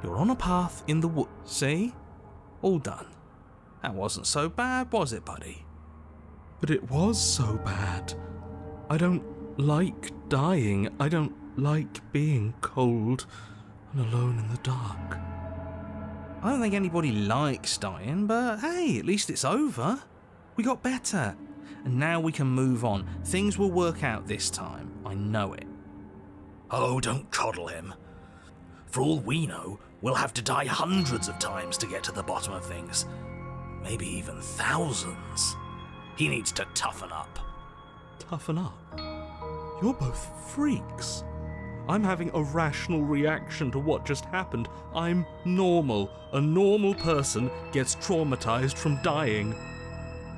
You're on a path in the woods. See? All done. That wasn't so bad, was it, buddy? But it was so bad. I don't like dying. I don't like being cold and alone in the dark. I don't think anybody likes dying, but hey, at least it's over. We got better. And now we can move on. Things will work out this time. I know it. Oh, don't coddle him. For all we know, we'll have to die hundreds of times to get to the bottom of things. Maybe even thousands. He needs to toughen up. Toughen up? You're both freaks. I'm having a rational reaction to what just happened. I'm normal. A normal person gets traumatized from dying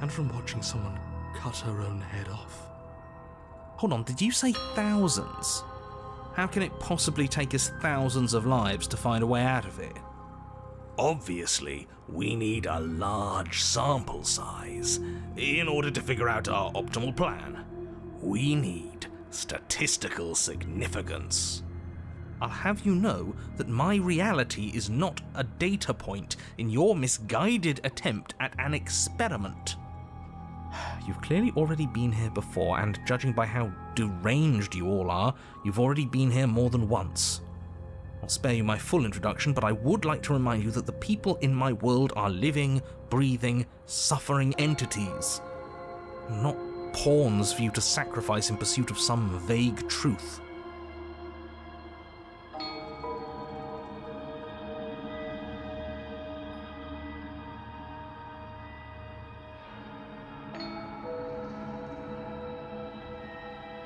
and from watching someone cut her own head off. Hold on, did you say thousands? How can it possibly take us thousands of lives to find a way out of it? Obviously, we need a large sample size in order to figure out our optimal plan. We need statistical significance. I'll have you know that my reality is not a data point in your misguided attempt at an experiment. You've clearly already been here before, and judging by how deranged you all are, you've already been here more than once. I'll spare you my full introduction, but I would like to remind you that the people in my world are living, breathing, suffering entities. Not pawns for you to sacrifice in pursuit of some vague truth.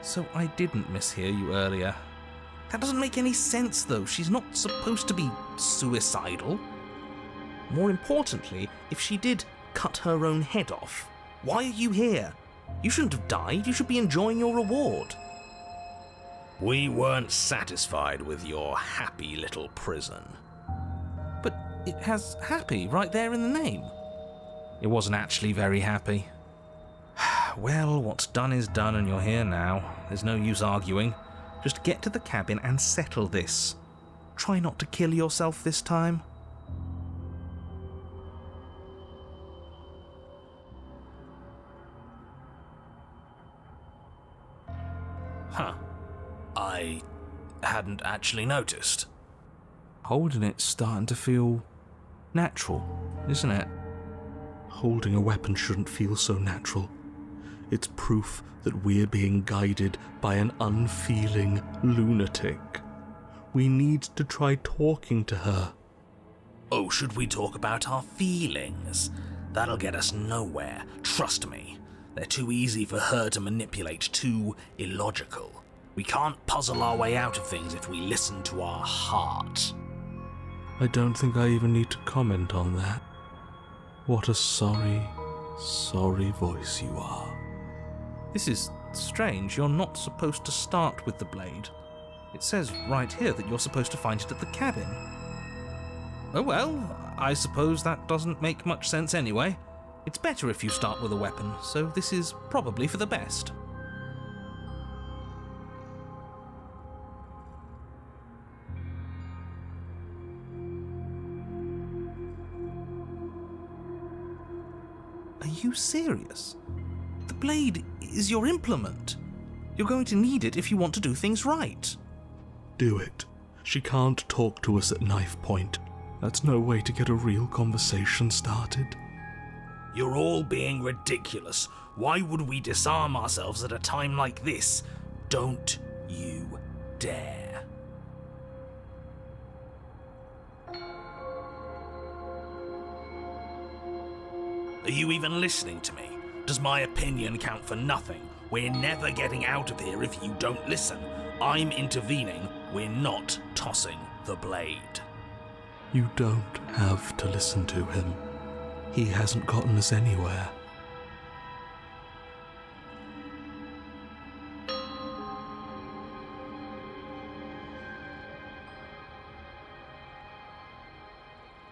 So I didn't mishear you earlier. That doesn't make any sense, though. She's not supposed to be suicidal. More importantly, if she did cut her own head off, why are you here? You shouldn't have died. You should be enjoying your reward. We weren't satisfied with your happy little prison. But it has happy right there in the name. It wasn't actually very happy. Well, what's done is done, and you're here now. There's no use arguing. Just get to the cabin and settle this. Try not to kill yourself this time. Huh. I hadn't actually noticed. Holding it's starting to feel natural, isn't it? Holding a weapon shouldn't feel so natural. It's proof that we're being guided by an unfeeling lunatic. We need to try talking to her. Oh, should we talk about our feelings? That'll get us nowhere, trust me. They're too easy for her to manipulate, too illogical. We can't puzzle our way out of things if we listen to our heart. I don't think I even need to comment on that. What a sorry, sorry voice you are. This is strange. You're not supposed to start with the blade. It says right here that you're supposed to find it at the cabin. Oh well, I suppose that doesn't make much sense anyway. It's better if you start with a weapon, so this is probably for the best. Are you serious? The blade is your implement. You're going to need it if you want to do things right. Do it. She can't talk to us at knife point. That's no way to get a real conversation started. You're all being ridiculous. Why would we disarm ourselves at a time like this? Don't you dare. Are you even listening to me? Does my opinion count for nothing? We're never getting out of here if you don't listen. I'm intervening. We're not tossing the blade. You don't have to listen to him. He hasn't gotten us anywhere.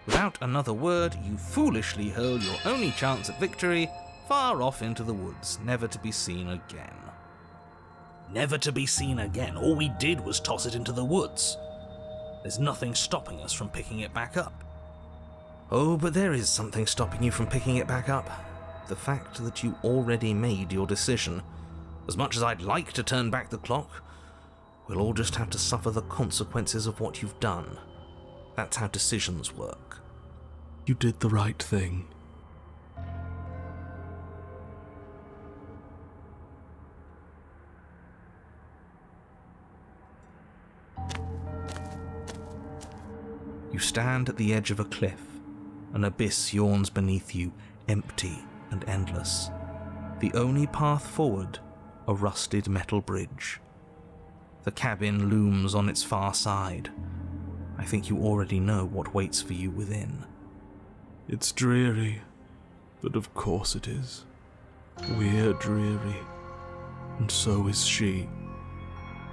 Without another word, you foolishly hurl your only chance at victory far off into the woods, never to be seen again. Never to be seen again. All we did was toss it into the woods. There's nothing stopping us from picking it back up. Oh, but there is something stopping you from picking it back up. The fact that you already made your decision. As much as I'd like to turn back the clock, we'll all just have to suffer the consequences of what you've done. That's how decisions work. You did the right thing. You stand at the edge of a cliff. An abyss yawns beneath you, empty and endless. The only path forward, a rusted metal bridge. The cabin looms on its far side. I think you already know what waits for you within. It's dreary, but of course it is. We're dreary, and so is she.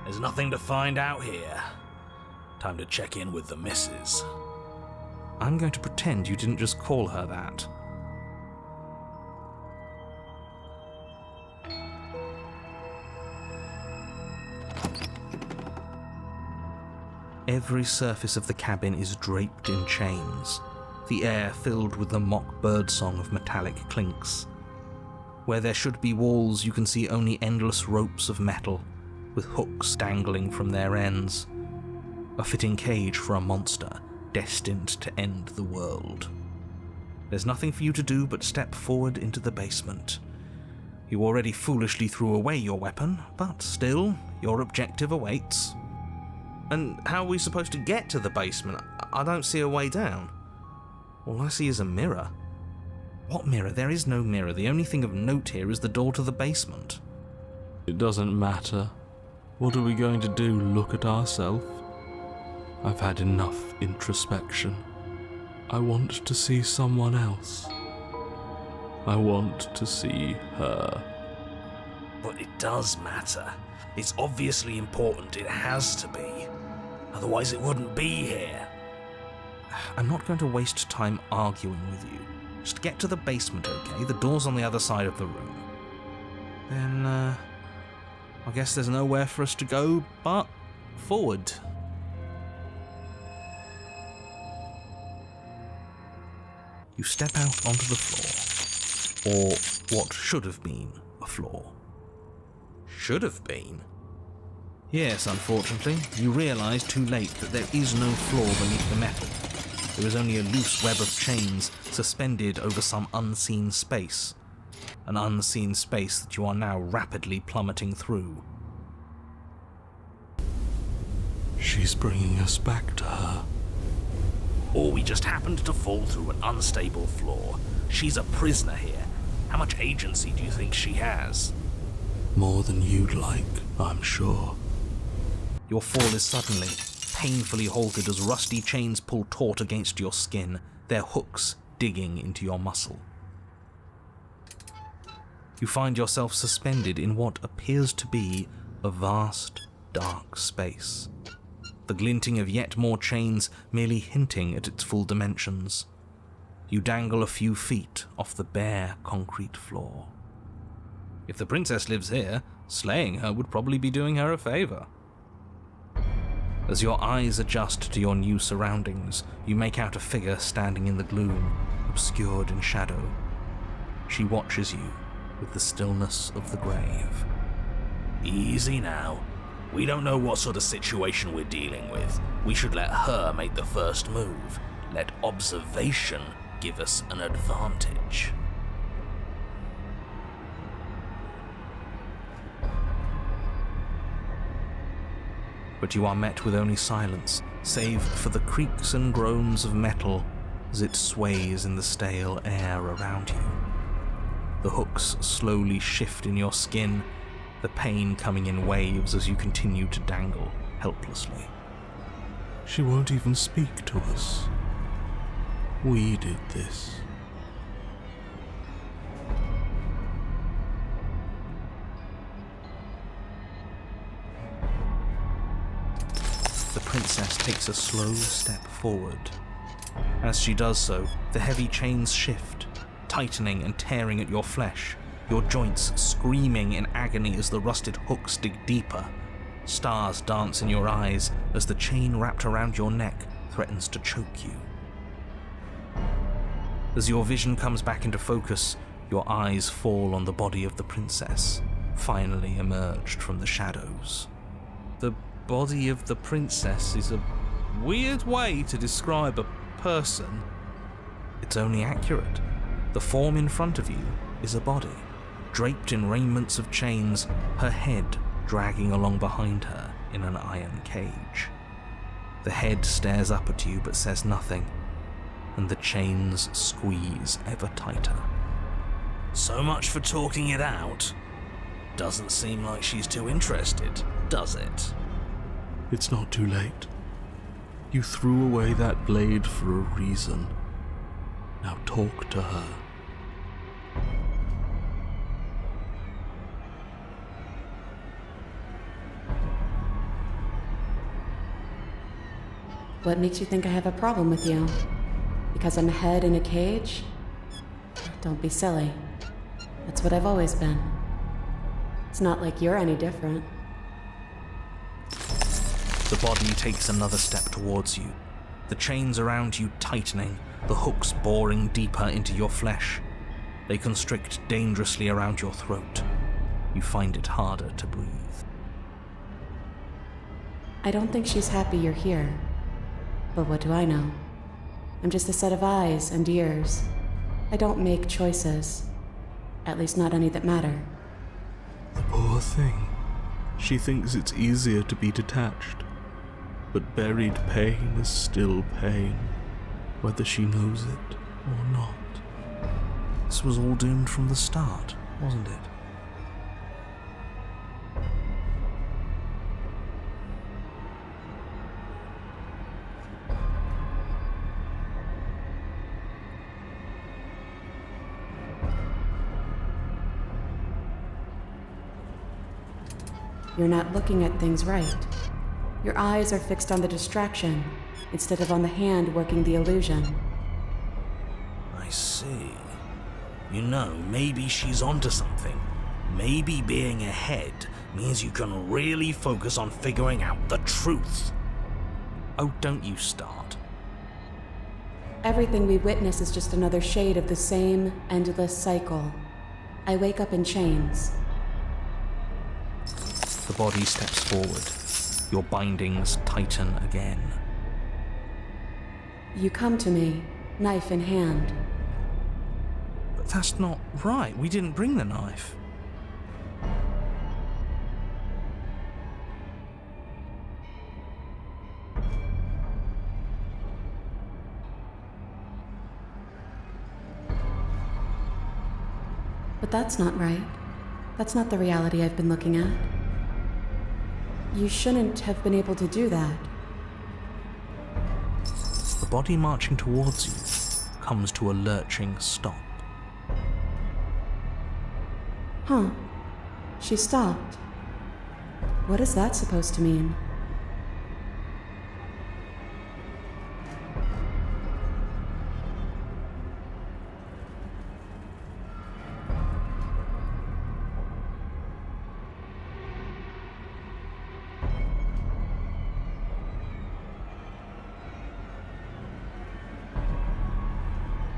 There's nothing to find out here. Time to check in with the missus. I'm going to pretend you didn't just call her that. Every surface of the cabin is draped in chains, the air filled with the mock birdsong of metallic clinks. Where there should be walls, you can see only endless ropes of metal, with hooks dangling from their ends. A fitting cage for a monster destined to end the world. There's nothing for you to do but step forward into the basement. You already foolishly threw away your weapon, but still, your objective awaits. And how are we supposed to get to the basement? I don't see a way down. All I see is a mirror. What mirror? There is no mirror. The only thing of note here is the door to the basement. It doesn't matter. What are we going to do, look at ourselves? I've had enough introspection. I want to see someone else. I want to see her. But it does matter. It's obviously important. It has to be. Otherwise it wouldn't be here. I'm not going to waste time arguing with you. Just get to the basement, okay? The door's on the other side of the room. Then, I guess there's nowhere for us to go but forward. You step out onto the floor. Or what should have been a floor. Should have been? Yes, unfortunately, you realise too late that there is no floor beneath the metal. There is only a loose web of chains suspended over some unseen space. An unseen space that you are now rapidly plummeting through. She's bringing us back to her. Or we just happened to fall through an unstable floor. She's a prisoner here. How much agency do you think she has? More than you'd like, I'm sure. Your fall is suddenly, painfully halted as rusty chains pull taut against your skin, their hooks digging into your muscle. You find yourself suspended in what appears to be a vast, dark space. The glinting of yet more chains merely hinting at its full dimensions. You dangle a few feet off the bare concrete floor. If the princess lives here, slaying her would probably be doing her a favor. As your eyes adjust to your new surroundings, you make out a figure standing in the gloom, obscured in shadow. She watches you with the stillness of the grave. Easy now. We don't know what sort of situation we're dealing with. We should let her make the first move. Let observation give us an advantage. But you are met with only silence, save for the creaks and groans of metal as it sways in the stale air around you. The hooks slowly shift in your skin, the pain coming in waves as you continue to dangle helplessly. She won't even speak to us. We did this. The princess takes a slow step forward. As she does so, the heavy chains shift, tightening and tearing at your flesh, your joints screaming in agony as the rusted hooks dig deeper, Stars dance in your eyes as the chain wrapped around your neck threatens to choke you. As your vision comes back into focus, your eyes fall on the body of the princess, finally emerged from the shadows. The body of the princess is a weird way to describe a person. It's only accurate. The form in front of you is a body, draped in raiments of chains, her head dragging along behind her in an iron cage. The head stares up at you but says nothing, and the chains squeeze ever tighter. So much for talking it out. Doesn't seem like she's too interested, does it? It's not too late. You threw away that blade for a reason. Now talk to her. What makes you think I have a problem with you? Because I'm a head in a cage? Don't be silly. That's what I've always been. It's not like you're any different. The body takes another step towards you, the chains around you tightening, the hooks boring deeper into your flesh. They constrict dangerously around your throat. You find it harder to breathe. I don't think she's happy you're here. But what do I know? I'm just a set of eyes and ears. I don't make choices. At least not any that matter. The poor thing. She thinks it's easier to be detached. But buried pain is still pain, whether she knows it or not. This was all doomed from the start, wasn't it? You're not looking at things right. Your eyes are fixed on the distraction, instead of on the hand working the illusion. I see. You know, maybe she's onto something. Maybe being a head means you can really focus on figuring out the truth. Oh, don't you start. Everything we witness is just another shade of the same endless cycle. I wake up in chains. The body steps forward. Your bindings tighten again. You come to me, knife in hand. But that's not right. We didn't bring the knife. But that's not right. That's not the reality I've been looking at. You shouldn't have been able to do that. The body marching towards you comes to a lurching stop. Huh. She stopped. What is that supposed to mean?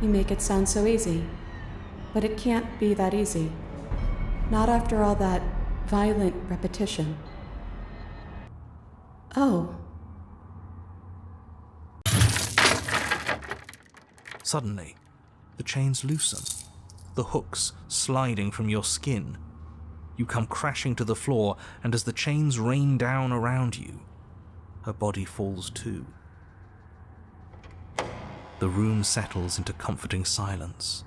You make it sound so easy, but it can't be that easy. Not after all that violent repetition. Oh. Suddenly, the chains loosen, the hooks sliding from your skin. You come crashing to the floor, and as the chains rain down around you, her body falls too. The room settles into comforting silence.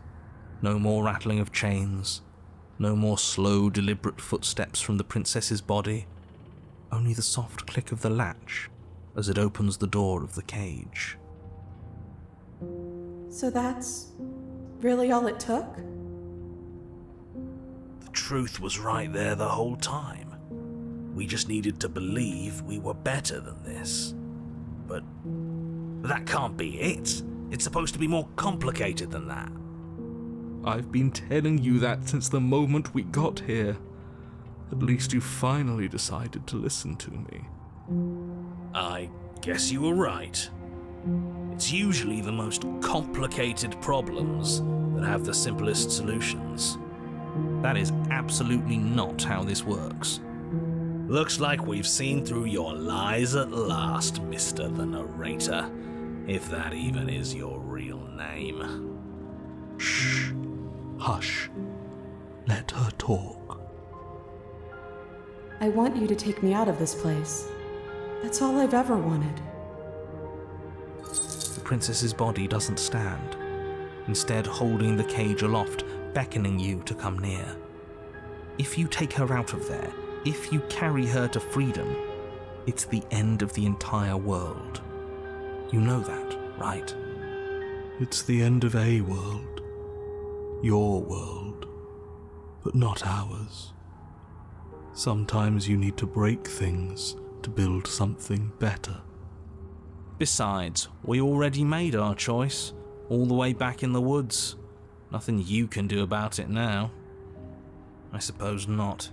No more rattling of chains, no more slow, deliberate footsteps from the princess's body, only the soft click of the latch as it opens the door of the cage. So that's really all it took? The truth was right there the whole time. We just needed to believe we were better than this. But that can't be it. It's supposed to be more complicated than that. I've been telling you that since the moment we got here. At least you finally decided to listen to me. I guess you were right. It's usually the most complicated problems that have the simplest solutions. That is absolutely not how this works. Looks like we've seen through your lies at last, Mr. the Narrator, if that even is your real name. Shh. Hush. Let her talk. I want you to take me out of this place. That's all I've ever wanted. The princess's body doesn't stand, instead holding the cage aloft, beckoning you to come near. If you take her out of there, if you carry her to freedom, it's the end of the entire world. You know that, right? It's the end of a world. Your world. But not ours. Sometimes you need to break things to build something better. Besides, we already made our choice, all the way back in the woods. Nothing you can do about it now. I suppose not.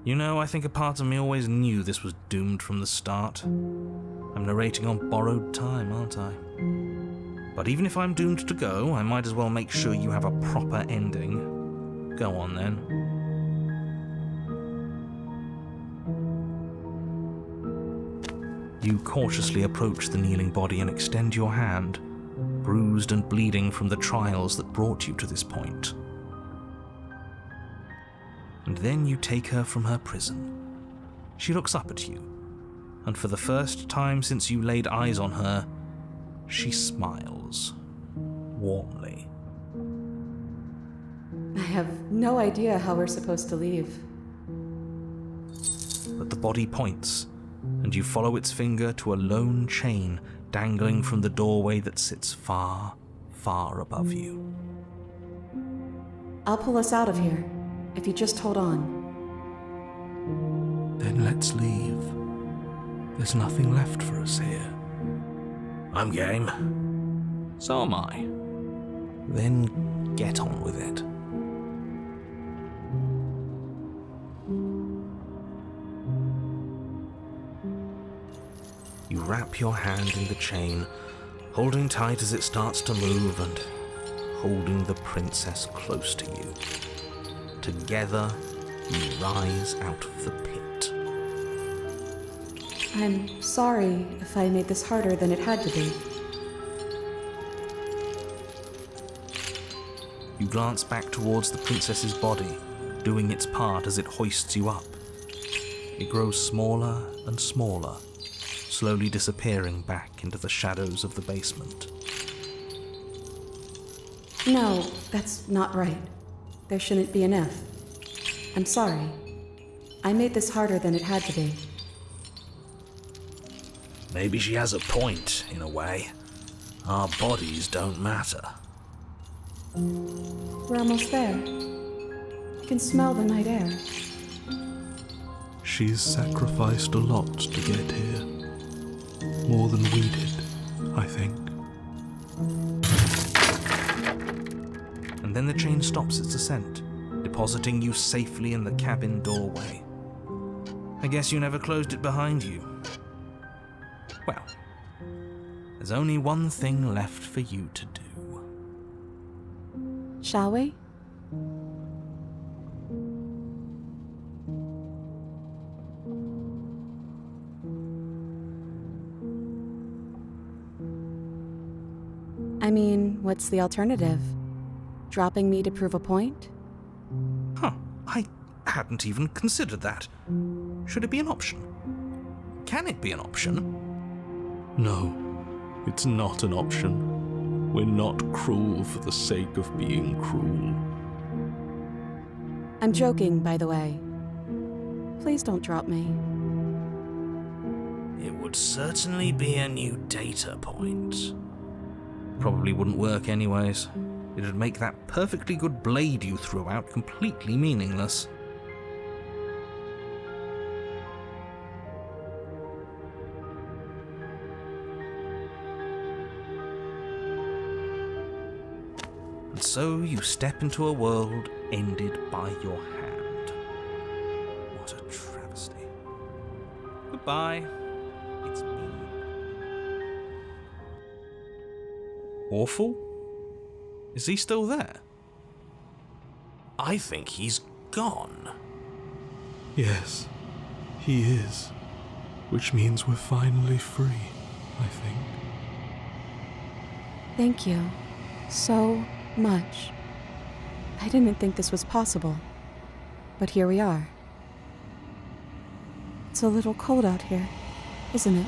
You know, I think a part of me always knew this was doomed from the start. I'm narrating on borrowed time, aren't I? But even if I'm doomed to go, I might as well make sure you have a proper ending. Go on then. You cautiously approach the kneeling body and extend your hand, bruised and bleeding from the trials that brought you to this point. And then you take her from her prison. She looks up at you, and for the first time since you laid eyes on her, she smiles, warmly. I have no idea how we're supposed to leave. But the body points, and you follow its finger to a lone chain dangling from the doorway that sits far, far above you. I'll pull us out of here, if you just hold on. Then let's leave. There's nothing left for us here. I'm game. So am I. Then get on with it. You wrap your hand in the chain, holding tight as it starts to move and holding the princess close to you. Together, you rise out of the pit. I'm sorry if I made this harder than it had to be. You glance back towards the princess's body, doing its part as it hoists you up. It grows smaller and smaller, slowly disappearing back into the shadows of the basement. No, that's not right. There shouldn't be an if. I'm sorry. I made this harder than it had to be. Maybe she has a point, in a way. Our bodies don't matter. We're almost there. I can smell the night air. She's sacrificed a lot to get here. More than we did, I think. And then the chain stops its ascent, depositing you safely in the cabin doorway. I guess you never closed it behind you. Well, there's only one thing left for you to do. Shall we? I mean, what's the alternative? Dropping me to prove a point? Huh, I hadn't even considered that. Should it be an option? Can it be an option? No, it's not an option. We're not cruel for the sake of being cruel. I'm joking, by the way. Please don't drop me. It would certainly be a new data point. Probably wouldn't work anyways. It'd make that perfectly good blade you threw out completely meaningless. And so you step into a world ended by your hand. Goodbye. It's been awful? Is he still there? I think he's gone. Yes, he is. Which means we're finally free, I think. Thank you so much. I didn't think this was possible, but here we are. It's a little cold out here, isn't it?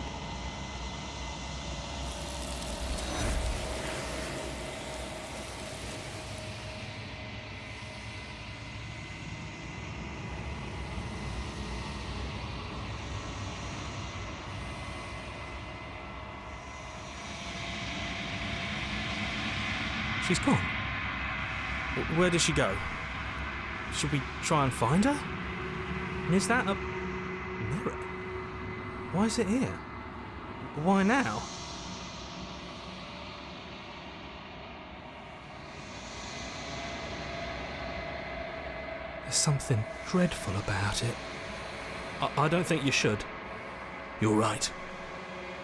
She's gone. Where did she go? Should we try and find her? And is that a mirror? Why is it here? Why now? There's something dreadful about it. I don't think you should. You're right.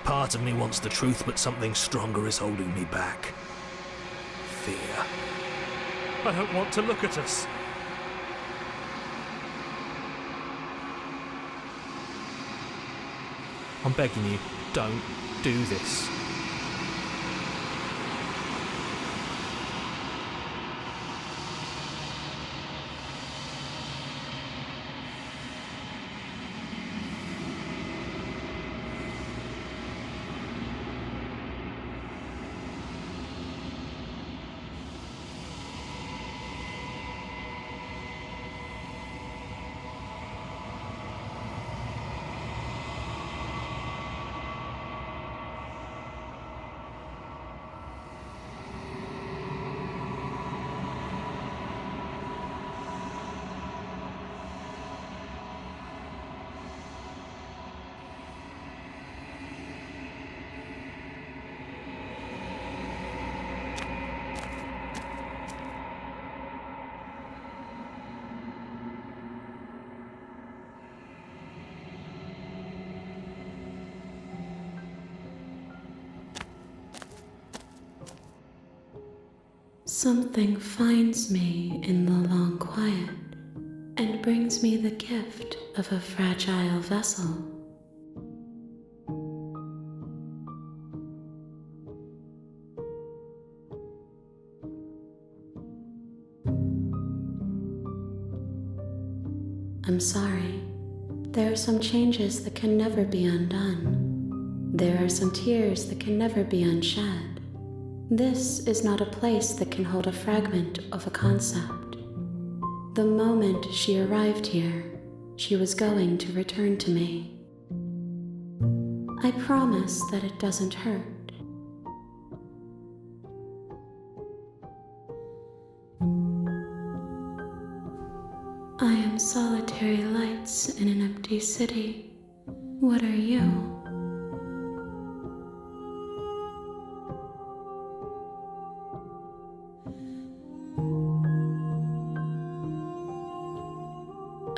Part of me wants the truth, but something stronger is holding me back. Fear. I don't want to look at us. I'm begging you, don't do this. Something finds me in the long quiet and brings me the gift of a fragile vessel. I'm sorry. There are some changes that can never be undone. There are some tears that can never be unshed. This is not a place that can hold a fragment of a concept. The moment she arrived here, she was going to return to me. I promise that it doesn't hurt. I am solitary lights in an empty city. What are you?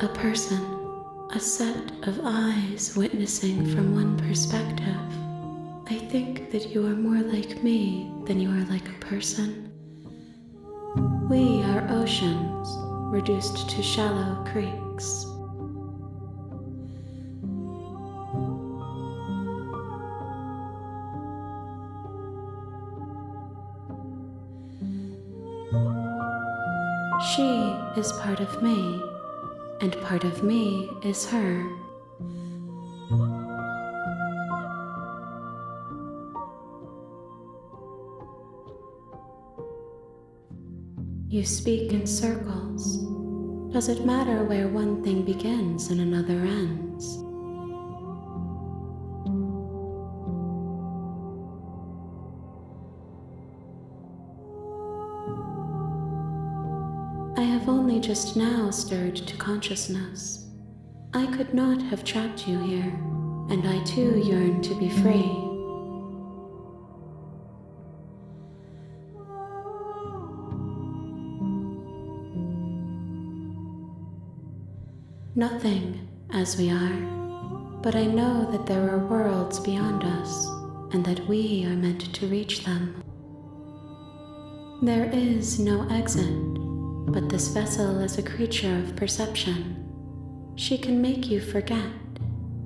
A person, a set of eyes witnessing from one perspective. I think that you are more like me than you are like a person. We are oceans, reduced to shallow creeks. She is part of me, and part of me is her. You speak in circles. Does it matter where one thing begins and another ends? I have only just now stirred to consciousness. I could not have trapped you here, and I too yearn to be free. Nothing, as we are, but I know that there are worlds beyond us, and that we are meant to reach them. There is no exit, but this vessel is a creature of perception. She can make you forget,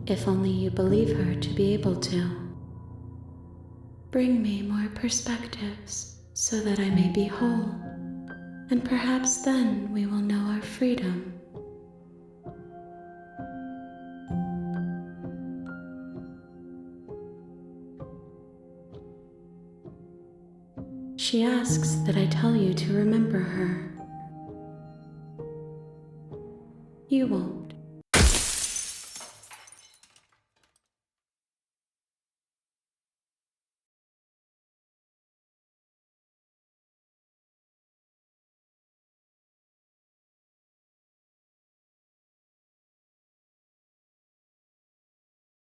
if only you believe her to be able to. Bring me more perspectives, so that I may be whole, and perhaps then we will know our freedom. She asks that I tell you to remember her. You won't.